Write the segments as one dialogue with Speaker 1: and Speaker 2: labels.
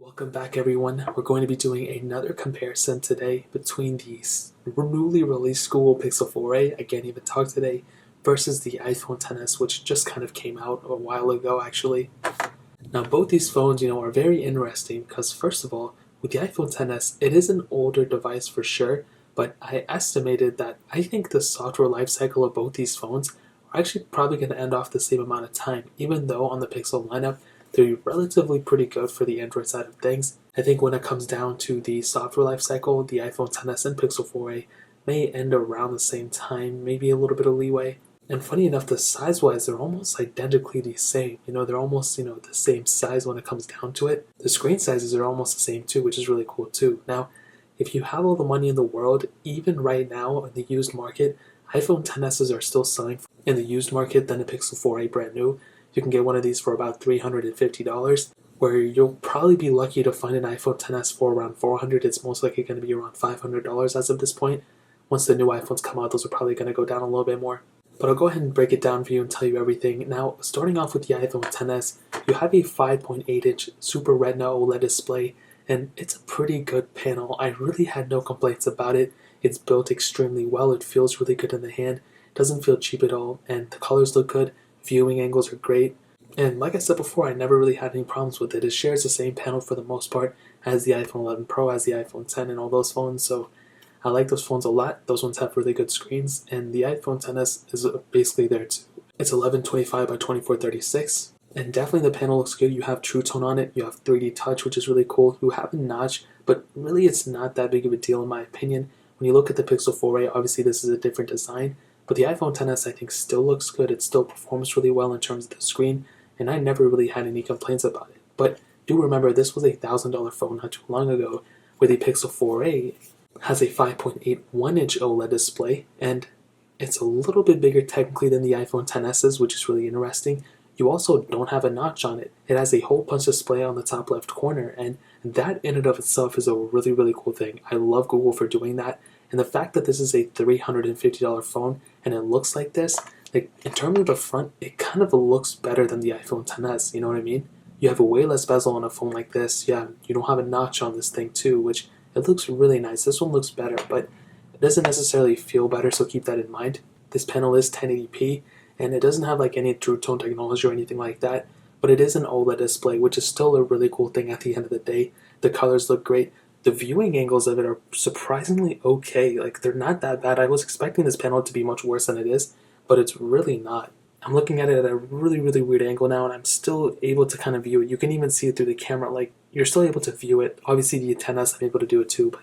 Speaker 1: Welcome back everyone. We're going to be doing another comparison today between the newly released Google Pixel 4a, I can't even talk today, versus the iPhone XS, which just kind of came out a while ago actually. Now both these phones, are very interesting because first of all, with the iPhone XS, it is an older device for sure, but I estimated that I think the software lifecycle of both these phones are actually probably going to end off the same amount of time, even though on the Pixel lineup, they're relatively pretty good for the Android side of things. I think when it comes down to the software lifecycle, the iPhone XS and Pixel 4a may end around the same time, maybe a little bit of leeway. And funny enough, the size-wise, they're almost identically the same. They're almost, the same size when it comes down to it. The screen sizes are almost the same too, which is really cool too. Now, if you have all the money in the world, even right now in the used market, iPhone XSs are still selling in the used market than the Pixel 4a brand new. You can get one of these for about $350, where you'll probably be lucky to find an iPhone XS for around $400. It's most likely going to be around $500 as of this point. Once the new iPhones come out, those are probably going to go down a little bit more. But I'll go ahead and break it down for you and tell you everything. Now, starting off with the iPhone XS, you have a 5.8-inch Super Retina OLED display, and it's a pretty good panel. I really had no complaints about it. It's built extremely well. It feels really good in the hand. It doesn't feel cheap at all, and the colors look good. Viewing angles are great. And like I said before, I never really had any problems with it. It shares the same panel for the most part as the iPhone 11 Pro, as the iPhone 10, and all those phones, so I like those phones a lot. Those ones have really good screens, and the iPhone XS is basically there too. It's 1125 by 2436, and definitely the panel looks good. You have True Tone on it. You have 3D Touch, which is really cool. You have a notch, but really it's not that big of a deal in my opinion. When you look at the Pixel 4a, obviously this is a different design, but the iPhone XS I think still looks good. It still performs really well in terms of the screen, and I never really had any complaints about it. But do remember, this was a $1,000 phone not too long ago, where the Pixel 4a has a 5.81-inch OLED display, and it's a little bit bigger technically than the iPhone XS's, which is really interesting. You also don't have a notch on it. It has a hole punch display on the top left corner, and that in and of itself is a really, really cool thing. I love Google for doing that, and the fact that this is a $350 phone and it looks like this, like in terms of the front, it kind of looks better than the iPhone XS, you know what I mean? You have a way less bezel on a phone like this. Yeah, you don't have a notch on this thing too, which it looks really nice. This one looks better, but it doesn't necessarily feel better, so keep that in mind. This panel is 1080p, and it doesn't have like any True Tone technology or anything like that, but it is an OLED display, which is still a really cool thing at the end of the day. The colors look great. The viewing angles of it are surprisingly okay. Like, they're not that bad. I was expecting this panel to be much worse than it is, but it's really not. I'm looking at it at a really, really weird angle now, and I'm still able to kind of view it. You can even see it through the camera. Like, you're still able to view it. Obviously, the XS, I'm able to do it too, but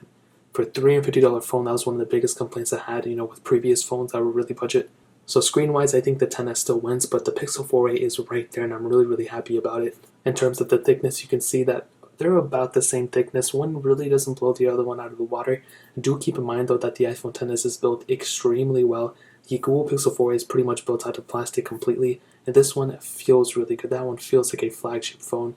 Speaker 1: for a $350 phone, that was one of the biggest complaints I had, with previous phones that were really budget. So screen-wise, I think the XS still wins, but the Pixel 4a is right there, and I'm really, really happy about it. In terms of the thickness, you can see that they're about the same thickness. One really doesn't blow the other one out of the water. Do keep in mind, though, that the iPhone XS is built extremely well. The Google Pixel 4a is pretty much built out of plastic completely, and this one feels really good. That one feels like a flagship phone.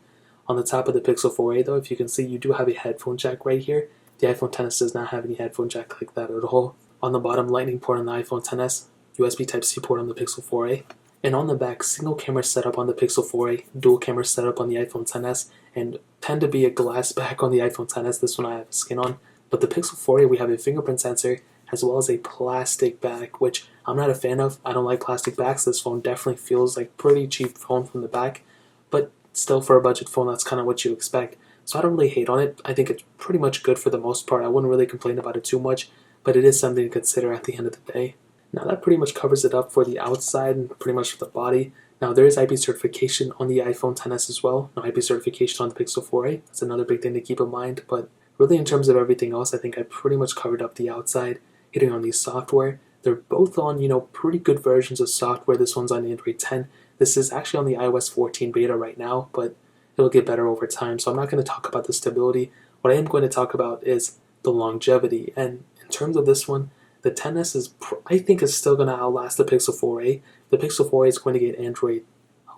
Speaker 1: On the top of the Pixel 4a, though, if you can see, you do have a headphone jack right here. The iPhone XS does not have any headphone jack like that at all. On the bottom, lightning port on the iPhone XS, USB Type-C port on the Pixel 4a, and on the back, single camera setup on the Pixel 4a, dual camera setup on the iPhone XS, and tend to be a glass back on the iPhone XS. This one I have skin on. But the Pixel 4a, we have a fingerprint sensor, as well as a plastic back, which I'm not a fan of. I don't like plastic backs. This phone definitely feels like pretty cheap phone from the back, but still for a budget phone, that's kind of what you expect. So I don't really hate on it. I think it's pretty much good for the most part. I wouldn't really complain about it too much, but it is something to consider at the end of the day. Now that pretty much covers it up for the outside and pretty much for the body. Now there is IP certification on the iPhone XS as well. No IP certification on the Pixel 4a. That's another big thing to keep in mind, but really in terms of everything else, I think I pretty much covered up the outside. Hitting on the software, they're both on, pretty good versions of software. This one's on Android 10. This is actually on the iOS 14 beta right now, but it'll get better over time. So I'm not going to talk about the stability. What I am going to talk about is the longevity. And in terms of this one, the XS I think is still going to outlast the Pixel 4a. The Pixel 4a is going to get Android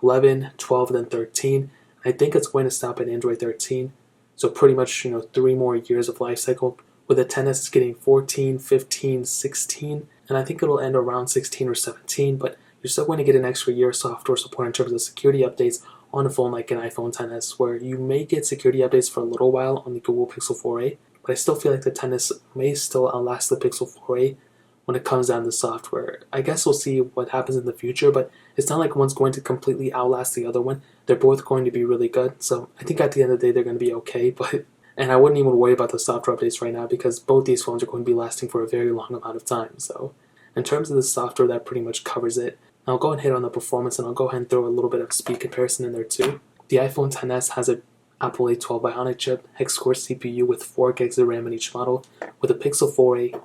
Speaker 1: 11, 12, and then 13. I think it's going to stop at Android 13. So pretty much, 3 more years of life cycle. With the XS, it's getting 14, 15, 16, and I think it'll end around 16 or 17, but you're still going to get an extra year of software support in terms of security updates on a phone like an iPhone XS, where you may get security updates for a little while on the Google Pixel 4a, but I still feel like the XS may still outlast the Pixel 4a when it comes down to software. I guess we'll see what happens in the future, but it's not like one's going to completely outlast the other one. They're both going to be really good, so I think at the end of the day they're going to be okay, but and I wouldn't even worry about the software updates right now because both these phones are going to be lasting for a very long amount of time. So in terms of the software, that pretty much covers it. I'll go ahead and hit on the performance, and I'll go ahead and throw a little bit of speed comparison in there too. The iPhone XS has a Apple A12 Bionic chip, hex-core CPU with 4 gigs of RAM in each model, with the Pixel 4a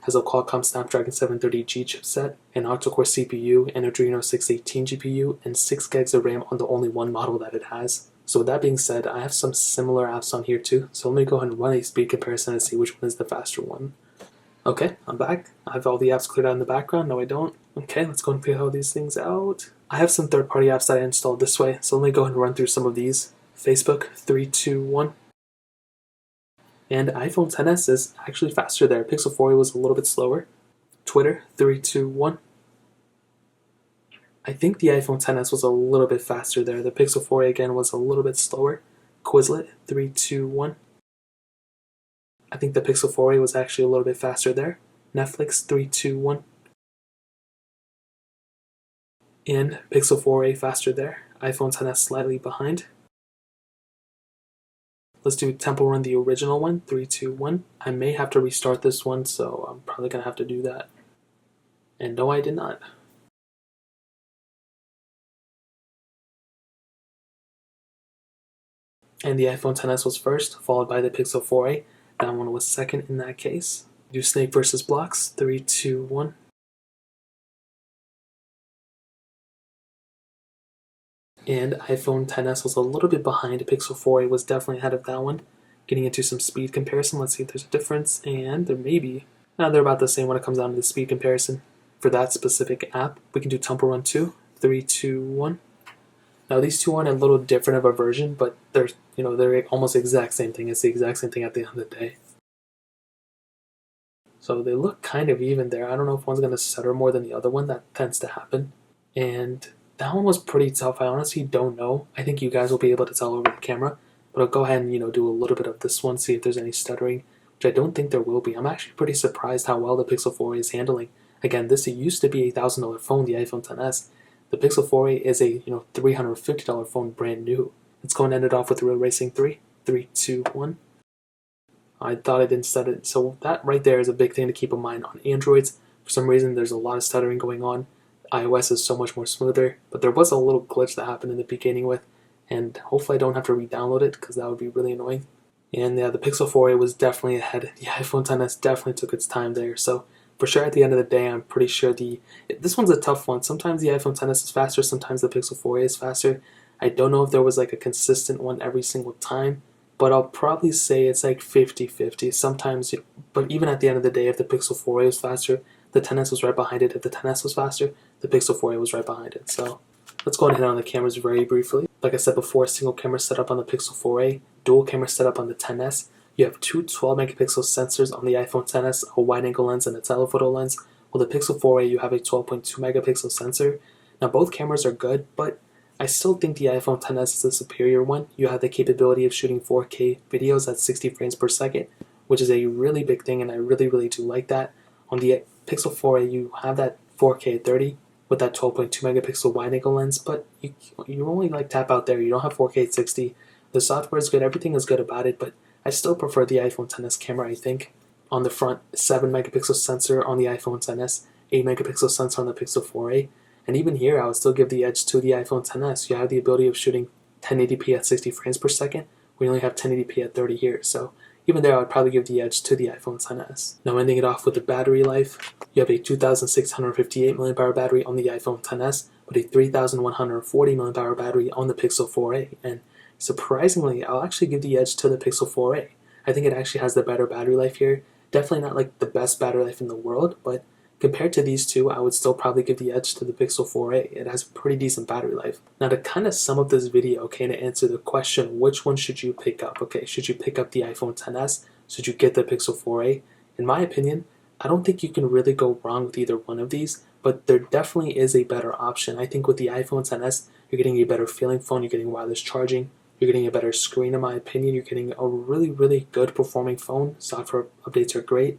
Speaker 1: has a Qualcomm Snapdragon 730G chipset, an octa-core CPU, an Adreno 618 GPU, and 6 gigs of RAM on the only one model that it has. So with that being said, I have some similar apps on here too, so let me go ahead and run a speed comparison and see which one is the faster one. Okay, I'm back. I have all the apps cleared out in the background. No, I don't. Okay, let's go and figure all these things out. I have some third-party apps that I installed this way, so let me go ahead and run through some of these. Facebook, 3, 2, 1. And iPhone XS is actually faster there. Pixel 4a was a little bit slower. Twitter, 3, 2, 1. I think the iPhone XS was a little bit faster there. The Pixel 4a again was a little bit slower. Quizlet, 3, 2, 1. I think the Pixel 4a was actually a little bit faster there. Netflix, 3, 2, 1. And Pixel 4a faster there. iPhone XS slightly behind. Let's do Temple Run, the original one, 3, 2, 1. I may have to restart this one, so I'm probably going to have to do that. And no, I did not. And the iPhone XS was first, followed by the Pixel 4a. That one was second in that case. Do Snake versus Blocks, 3, 2, 1. And iPhone XS was a little bit behind. Pixel 4a was definitely ahead of that one. Getting into some speed comparison, let's see if there's a difference. And there may be. They're about the same when it comes down to the speed comparison. For that specific app, we can do Temple Run 2, 3, 2, 1. Now these two aren't a little different of a version, but they're almost the exact same thing. It's the exact same thing at the end of the day. So they look kind of even there. I don't know if one's going to stutter more than the other one. That tends to happen. And that one was pretty tough. I honestly don't know. I think you guys will be able to tell over the camera. But I'll go ahead and do a little bit of this one, see if there's any stuttering, which I don't think there will be. I'm actually pretty surprised how well the Pixel 4a is handling. Again, this used to be a $1,000 phone, the iPhone XS. The Pixel 4a is a $350 phone, brand new. Let's go and end it off with Real Racing 3, 3, 2, 1. I thought I didn't stutter. So that right there is a big thing to keep in mind on Androids. For some reason, there's a lot of stuttering going on. iOS is so much more smoother, but there was a little glitch that happened in the beginning with, and hopefully I don't have to re-download it because that would be really annoying. And yeah, the Pixel 4a was definitely ahead. The iPhone XS definitely took its time there. So for sure, at the end of the day, I'm pretty sure this one's a tough one. Sometimes the iPhone XS is faster, sometimes the Pixel 4a is faster. I don't know if there was like a consistent one every single time, but I'll probably say it's like 50-50. Sometimes, but even at the end of the day, if the Pixel 4a was faster, the XS was right behind it. If the XS was faster, the Pixel 4a was right behind it. So let's go ahead and hit on the cameras very briefly. Like I said before, single camera setup on the Pixel 4a, dual camera setup on the XS. You have two 12 megapixel sensors on the iPhone XS, a wide-angle lens and a telephoto lens. While the Pixel 4a, you have a 12.2 megapixel sensor. Now both cameras are good, but I still think the iPhone XS is the superior one. You have the capability of shooting 4K videos at 60 frames per second, which is a really big thing, and I really, really do like that. On the Pixel 4a, you have that 4K at 30 with that 12.2 megapixel wide-angle lens, but you only tap out there. You don't have 4K at 60. The software is good. Everything is good about it, but I still prefer the iPhone XS camera, I think. On the front, 7 megapixel sensor on the iPhone XS, 8 megapixel sensor on the Pixel 4a. And even here, I would still give the edge to the iPhone XS. You have the ability of shooting 1080p at 60 frames per second. We only have 1080p at 30 here. So even there, I would probably give the edge to the iPhone XS. Now ending it off with the battery life, you have a 2,658 mAh battery on the iPhone XS, but a 3,140 mAh battery on the Pixel 4a. And surprisingly, I'll actually give the edge to the Pixel 4a. I think it actually has the better battery life here. Definitely not like the best battery life in the world, but compared to these two, I would still probably give the edge to the Pixel 4a. It has a pretty decent battery life. Now to kind of sum up this video, okay, to answer the question, which one should you pick up? Okay, should you pick up the iPhone XS? Should you get the Pixel 4a? In my opinion, I don't think you can really go wrong with either one of these. but there definitely is a better option. I think with the iPhone XS, you're getting a better feeling phone, you're getting wireless charging, you're getting a better screen in my opinion, you're getting a really, really good performing phone. Software updates are great.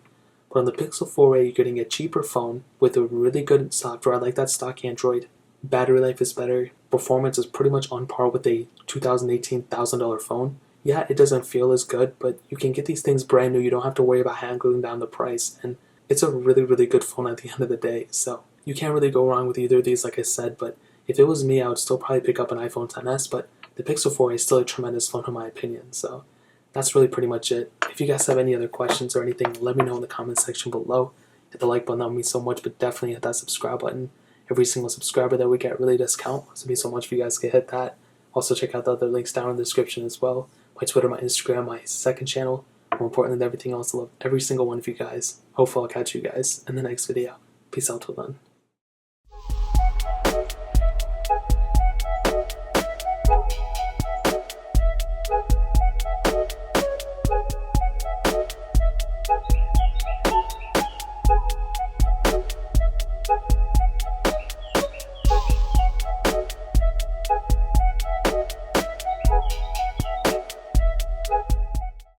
Speaker 1: But on the Pixel 4a, you're getting a cheaper phone with a really good software. I like that stock Android. Battery life is better. Performance is pretty much on par with a 2018 $1,000 phone. Yeah, it doesn't feel as good, but you can get these things brand new. You don't have to worry about haggling down the price. And it's a really, really good phone at the end of the day. So you can't really go wrong with either of these, like I said. But if it was me, I would still probably pick up an iPhone XS. But the Pixel 4a is still a tremendous phone in my opinion. So that's really pretty much it. If you guys have any other questions or anything, let me know in the comment section below. Hit the like button, that would mean so much, but definitely hit that subscribe button. Every single subscriber that we get really does count, so it means so much if you guys can hit that. Also check out the other links down in the description as well. My Twitter, my Instagram, my second channel. More important than everything else, I love every single one of you guys. Hopefully I'll catch you guys in the next video. Peace out till then.